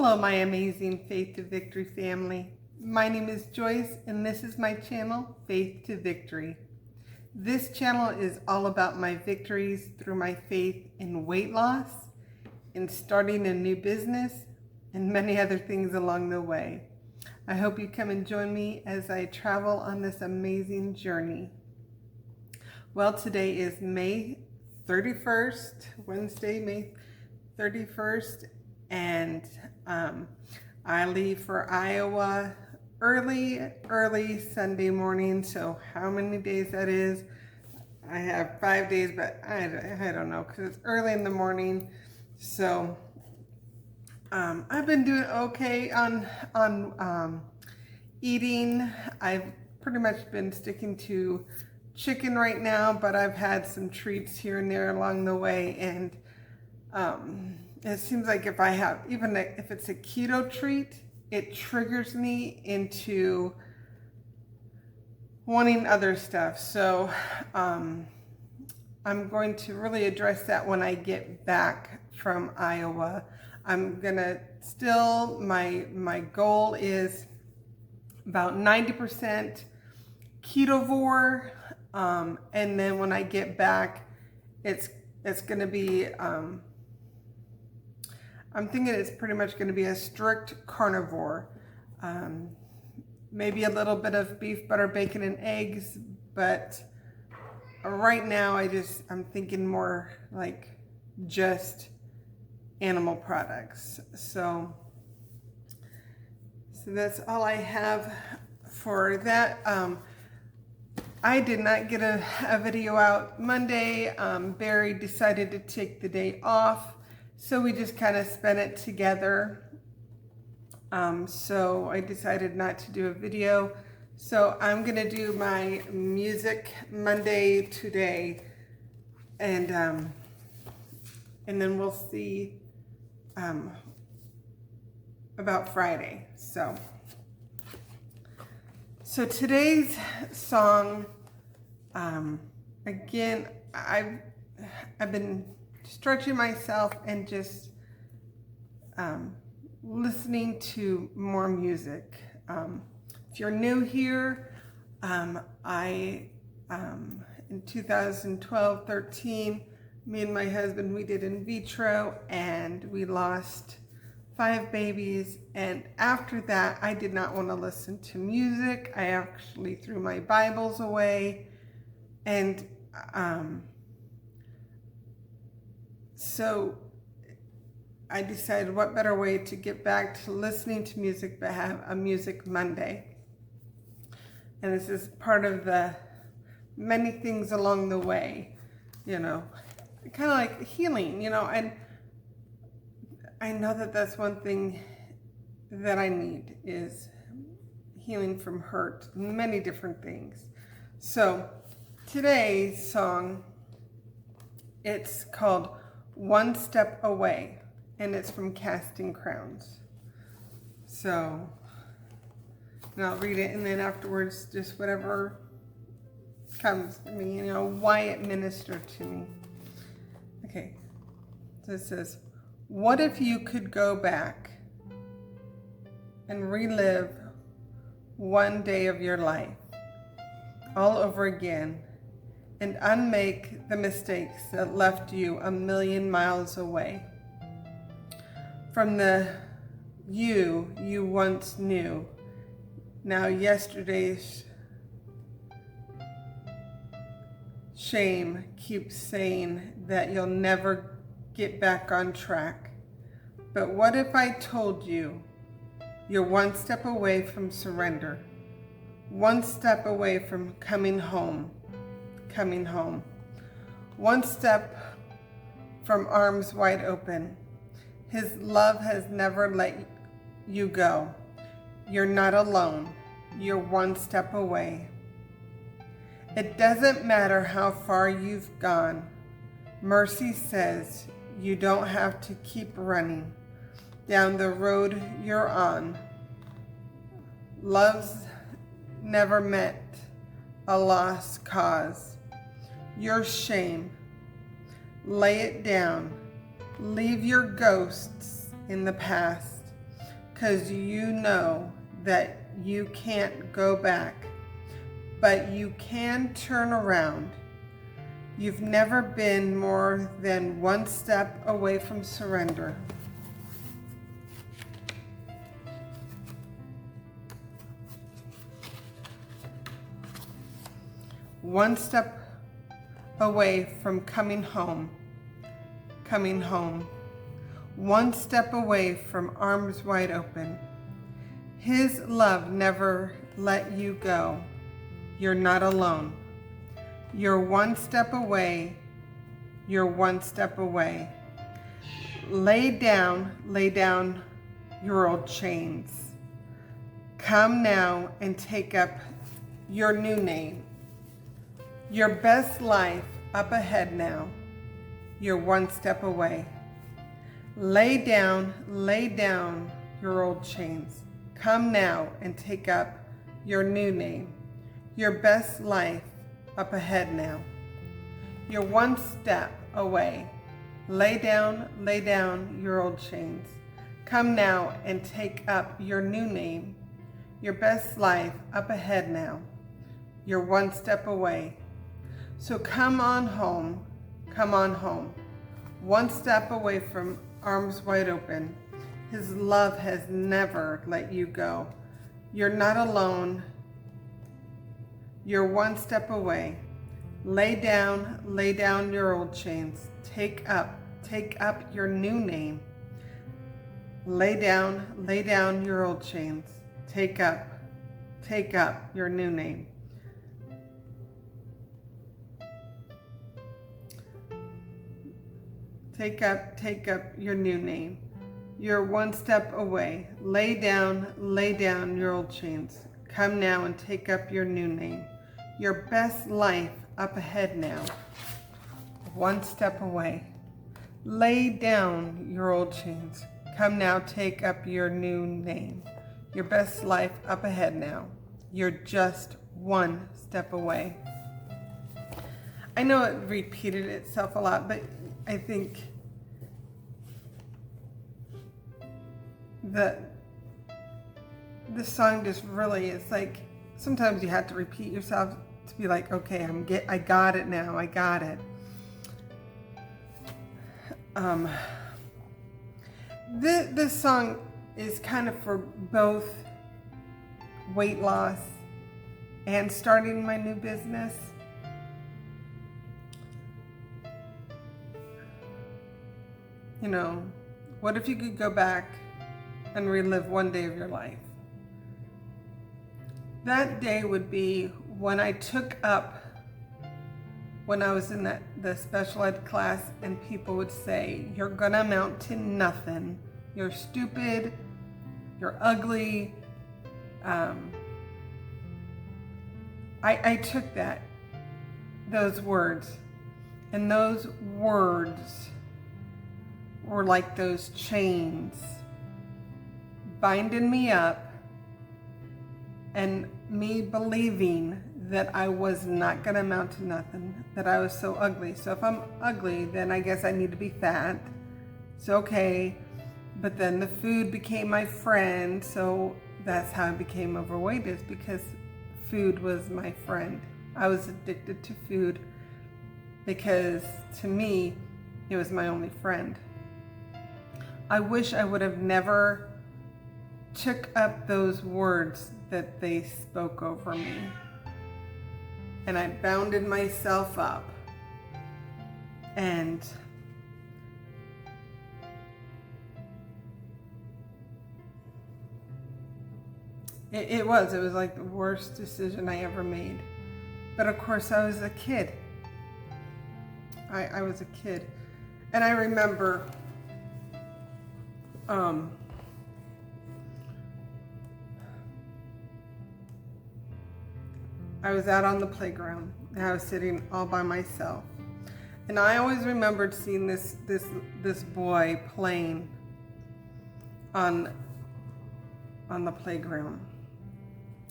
Hello, my amazing Faith to Victory family. My name is Joyce, and this is my channel, Faith to Victory. This channel is all about my victories through my faith in weight loss, in starting a new business, and many other things along the way. I hope you come and join me as I travel on this amazing journey. Well, today is May 31st, Wednesday, May 31st, and I leave for Iowa early Sunday morning. So how many days that is? I have 5 days, but I don't know because it's early in the morning. So I've been doing okay on eating. I've pretty much been sticking to chicken right now, but I've had some treats here and there along the way, and it seems like if I have, even if it's a keto treat, it triggers me into wanting other stuff. So I'm going to really address that when I get back from Iowa. I'm gonna still, my goal is about 90% ketovore, and then when I get back, it's gonna be, I'm thinking it's pretty much going to be a strict carnivore. Maybe a little bit of beef, butter, bacon, and eggs, but right now I'm thinking more like just animal products. So that's all I have for that. I did not get a video out Monday. Barry decided to take the day off, so we just kind of spent it together. So I decided not to do a video. So I'm gonna do my music Monday today, and then we'll see about Friday. So today's song, again, I've been stretching myself and just listening to more music. If you're new here, in 2012-13, me and my husband, we did in vitro, and we lost 5 babies. And after that, I did not want to listen to music. I actually threw my Bibles away, and so I decided what better way to get back to listening to music but have a Music Monday. And this is part of the many things along the way, kind of like healing, and I know that that's one thing that I need is healing from hurt, many different things. So today's song, it's called One Step Away, and it's from Casting Crowns. So, and I'll read it, and then afterwards, just whatever comes to me, why it ministered to me. Okay, so it says, what if you could go back and relive one day of your life all over again and unmake the mistakes that left you a million miles away from the you once knew? Now yesterday's shame keeps saying that you'll never get back on track. But what if I told you you're one step away from surrender, one step away from coming home, one step from arms wide open. His love has never let you go. You're not alone. You're one step away. It doesn't matter how far you've gone. Mercy says you don't have to keep running down the road you're on. Love's never meant a lost cause. Your shame, lay it down. Leave your ghosts in the past. because you know that you can't go back, but you can turn around. You've never been more than one step away from surrender. One step away from coming home, coming home. One step away from arms wide open. His love never let you go. You're not alone. You're one step away. You're one step away. Lay down your old chains. Come now and take up your new name. Your best life up ahead now. You're one step away. Lay down your old chains. Come now and take up your new name. Your best life up ahead now. You're one step away. Lay down your old chains. Come now and take up your new name. Your best life up ahead now. You're one step away. So come on home, come on home. One step away from arms wide open. His love has never let you go. You're not alone. You're one step away. Lay down your old chains. Take up your new name. Lay down your old chains. Take up your new name. Take up your new name. You're one step away. Lay down your old chains. Come now and take up your new name. Your best life up ahead now. One step away. Lay down your old chains. Come now, take up your new name. Your best life up ahead now. You're just one step away. I know it repeated itself a lot, but I think that this song just really is like, sometimes you have to repeat yourself to be like, okay, I got it now, I got it. This song is kind of for both weight loss and starting my new business. You know, what if you could go back and relive one day of your life? That day would be when I took up, when I was in the special ed class and people would say, you're gonna amount to nothing. You're stupid, you're ugly. I took those words, and those words were like those chains binding me up and me believing that I was not gonna amount to nothing, that I was so ugly. So if I'm ugly, then I guess I need to be fat. It's okay. But then the food became my friend, so that's how I became overweight, is because food was my friend. I was addicted to food because to me, it was my only friend. I wish I would have never took up those words that they spoke over me. And I bounded myself up. And it was like the worst decision I ever made. But of course I was a kid. I was a kid. And I remember I was out on the playground and I was sitting all by myself. And I always remembered seeing this boy playing on the playground.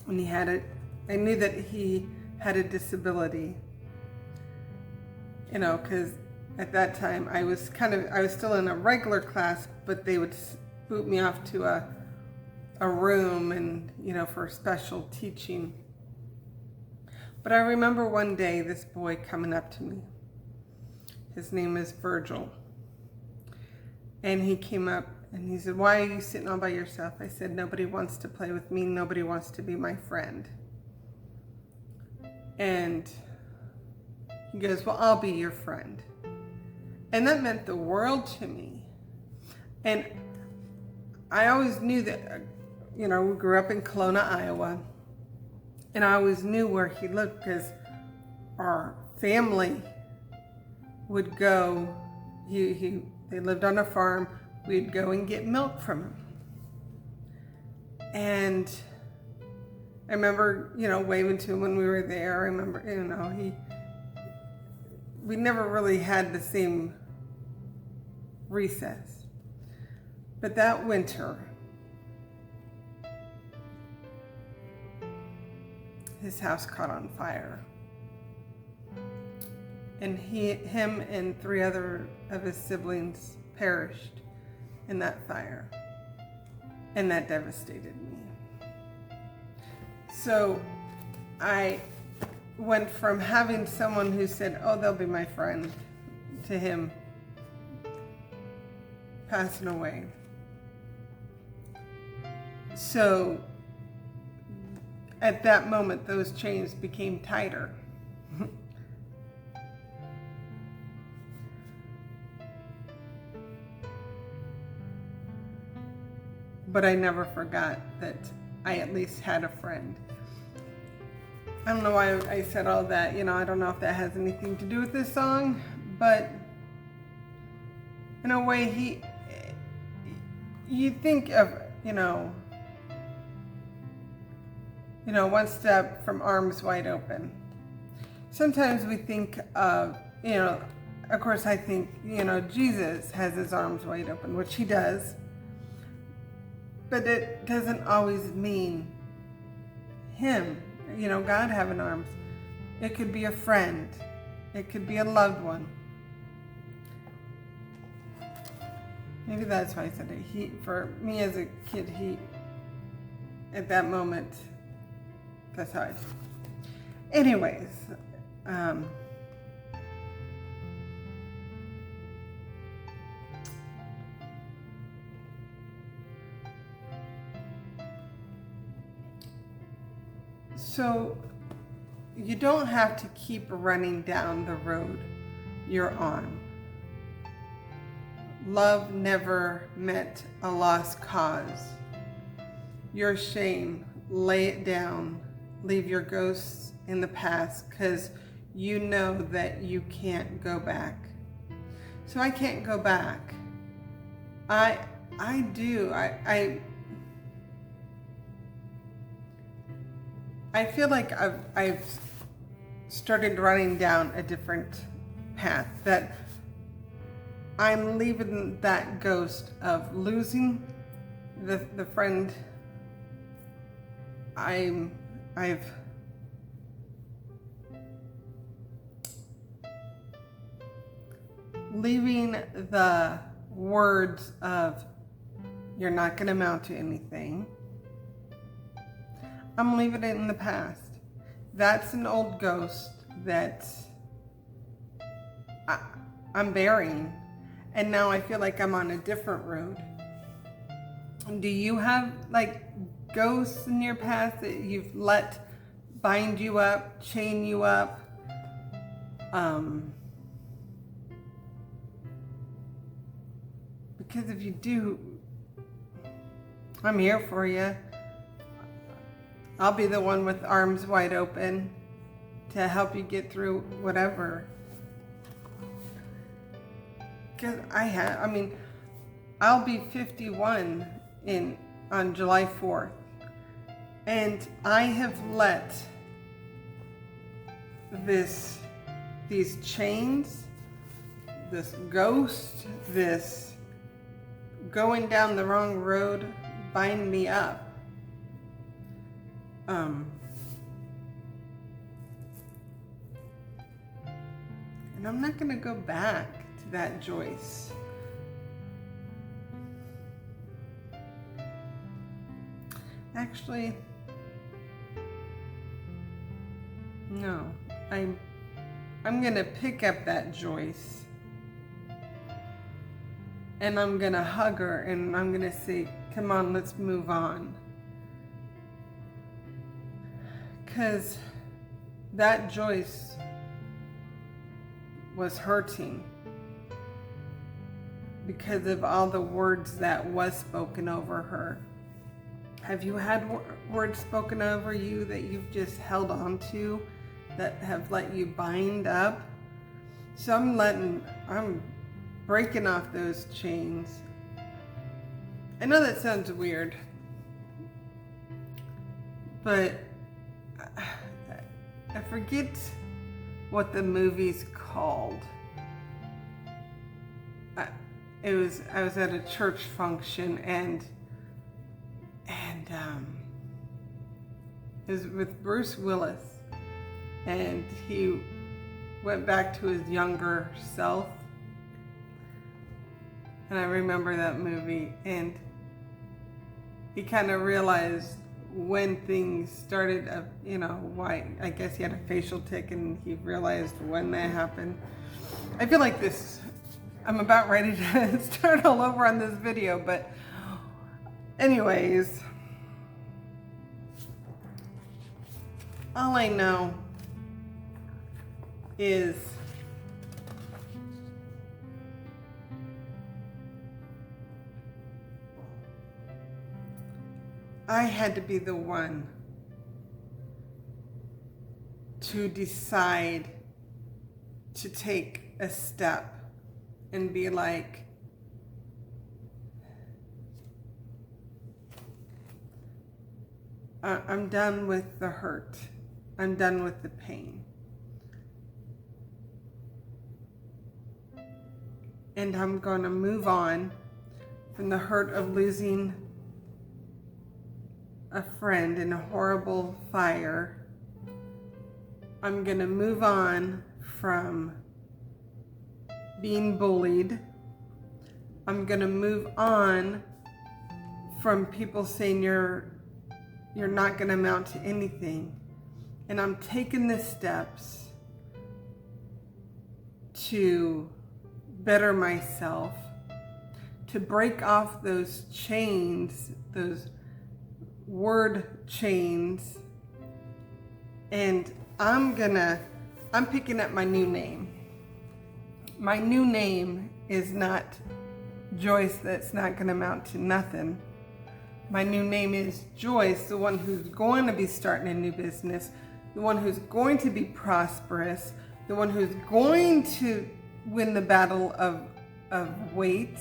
And I knew that he had a disability, you know, because at that time I was still in a regular class, but they would boot me off to a a room and, for special teaching. But I remember one day this boy coming up to me. His name is Virgil. And he came up and he said, "Why are you sitting all by yourself?" I said, "Nobody wants to play with me. Nobody wants to be my friend." And he goes, "Well, I'll be your friend." And that meant the world to me. And I always knew that, we grew up in Kelowna, Iowa. And I always knew where he lived because our family would go. They lived on a farm. We'd go and get milk from him. And I remember, waving to him when we were there. I remember, we never really had the same recess. But that winter, his house caught on fire. And him and 3 other of his siblings perished in that fire. And that devastated me. So I went from having someone who said, "Oh, they'll be my friend," to him passing away. So at that moment, those chains became tighter. But I never forgot that I at least had a friend. I don't know why I said all that. I don't know if that has anything to do with this song, but in a way, you think of, one step from arms wide open. Sometimes we think of, of course I think, Jesus has his arms wide open, which he does. But it doesn't always mean him, God having arms. It could be a friend. It could be a loved one. Maybe that's why I said it. For me as a kid, at that moment, that's how I feel. Anyways, so you don't have to keep running down the road you're on. Love never meant a lost cause. Your shame, lay it down. Leave your ghosts in the past, because you know that you can't go back. So I can't go back. I do. I feel like I've started running down a different path, that I'm leaving that ghost of losing the friend I've leaving the words of "you're not going to amount to anything." I'm leaving it in the past. That's an old ghost that I'm burying. And now I feel like I'm on a different road. Do you have ghosts in your past that you've let bind you up, chain you up? Because if you do, I'm here for you. I'll be the one with arms wide open to help you get through whatever. Because I'll be 51 on July 4th. And I have let these chains, this ghost, this going down the wrong road bind me up. And I'm not going to go back to that Joyce. Actually, no. I'm gonna pick up that Joyce and I'm gonna hug her and I'm gonna say, come on, let's move on. 'Cause that Joyce was hurting because of all the words that was spoken over her. Have you had words spoken over you that you've just held on to, that have let you bind up? So I'm breaking off those chains. I know that sounds weird, but I forget what the movie's called. I was at a church function and it was with Bruce Willis, and he went back to his younger self. And I remember that movie, and he kind of realized when things started, why, I guess he had a facial tic, and he realized when that happened. I feel like I'm about ready to start all over on this video, but anyways, all I know is I had to be the one to decide to take a step and be like, I'm done with the hurt. I'm done with the pain. And I'm going to move on from the hurt of losing a friend in a horrible fire. I'm going to move on from being bullied. I'm going to move on from people saying you're not going to amount to anything. And I'm taking the steps to better myself, to break off those chains, those word chains, and I'm picking up my new name. My new name is not Joyce that's not going to amount to nothing. My new name is Joyce, the one who's going to be starting a new business, the one who's going to be prosperous, the one who's going to win the battle of weight.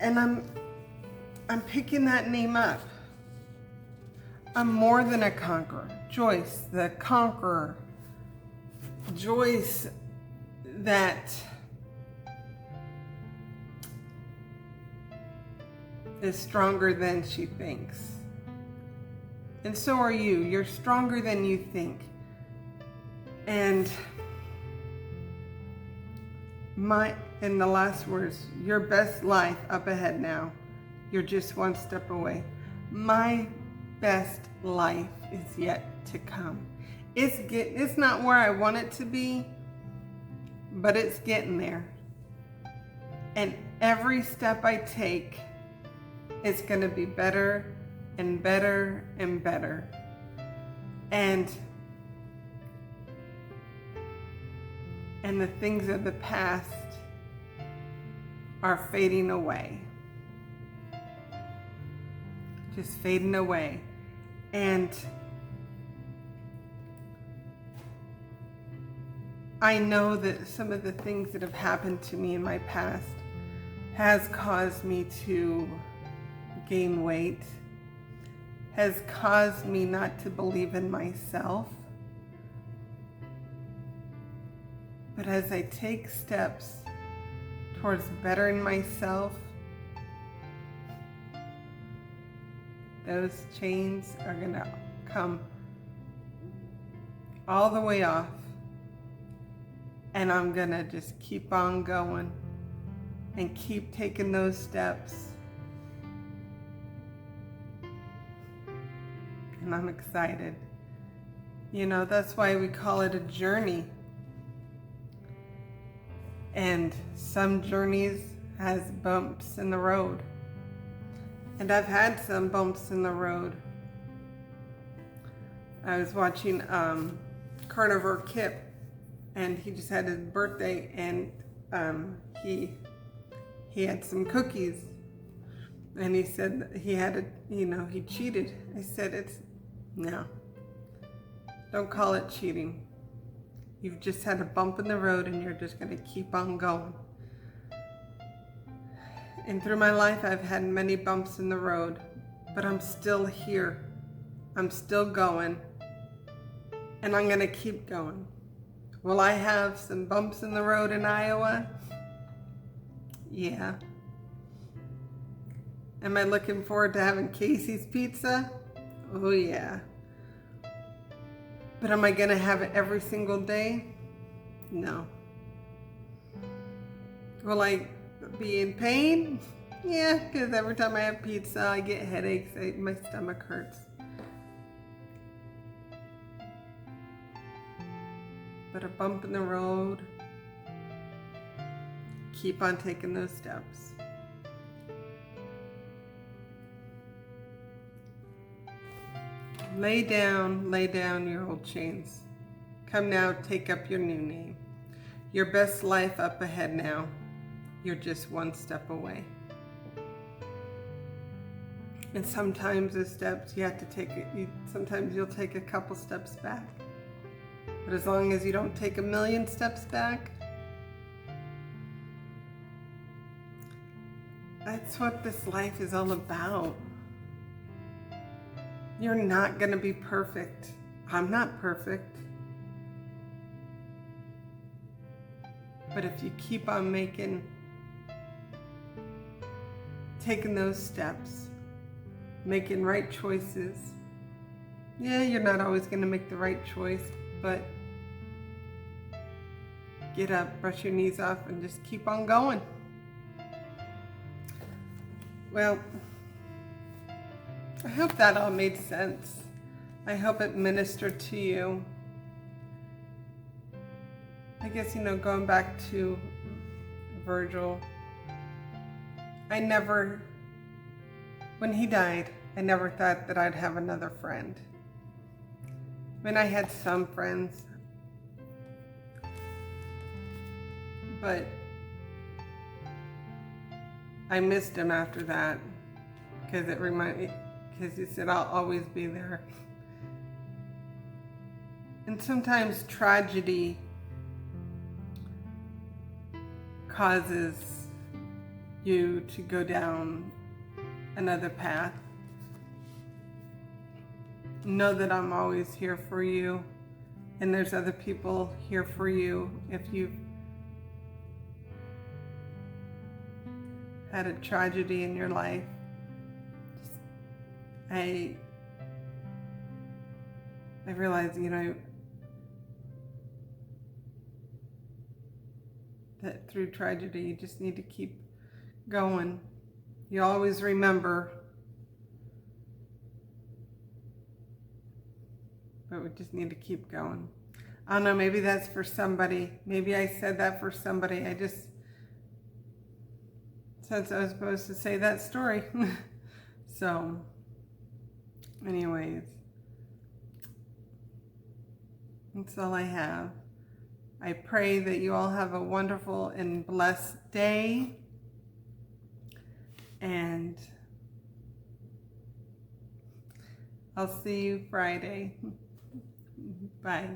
And I'm picking that name up. I'm more than a conqueror. Joyce, the conqueror. Joyce that is stronger than she thinks. And so are you. You're stronger than you think. And in the last words, your best life up ahead now. You're just one step away. My best life is yet to come. It's not where I want it to be, but it's getting there. And every step I take, it's going to be better and better and better. And the things of the past are fading away. Just fading away. And I know that some of the things that have happened to me in my past has caused me to gain weight, has caused me not to believe in myself. But as I take steps towards bettering myself, those chains are going to come all the way off. And I'm going to just keep on going and keep taking those steps and I'm excited. You know, that's why we call it a journey. And some journeys has bumps in the road. And I've had some bumps in the road. I was watching Carnivore Kip, and he just had his birthday, and he had some cookies, and he said he had he cheated. I said, no, don't call it cheating. You've just had a bump in the road, and you're just going to keep on going. And through my life, I've had many bumps in the road, but I'm still here. I'm still going, and I'm going to keep going. Will I have some bumps in the road in Iowa? Yeah. Am I looking forward to having Casey's Pizza? Oh yeah. But am I going to have it every single day? No. Will I be in pain? Yeah, because every time I have pizza, I get headaches. My stomach hurts. But a bump in the road, keep on taking those steps. Lay down your old chains. Come now, take up your new name. Your best life up ahead now. You're just one step away. And sometimes the steps you have to take it. Sometimes you'll take a couple steps back. But as long as you don't take 1,000,000 steps back, that's what this life is all about. You're not going to be perfect. I'm not perfect. But if you keep on taking those steps, making right choices, yeah, you're not always going to make the right choice, but get up, brush your knees off, and just keep on going. Well, I hope that all made sense. I hope it ministered to you. I guess, going back to Virgil, when he died, I never thought that I'd have another friend. I mean, I had some friends, but I missed him after that because he said, I'll always be there. And sometimes tragedy causes you to go down another path. Know that I'm always here for you, and there's other people here for you if you've had a tragedy in your life. I realize, that through tragedy, you just need to keep going. You always remember, but we just need to keep going. I don't know, maybe that's for somebody. Maybe I said that for somebody. Since I was supposed to say that story. So, anyways, that's all I have. I pray that you all have a wonderful and blessed day. And I'll see you Friday. Bye.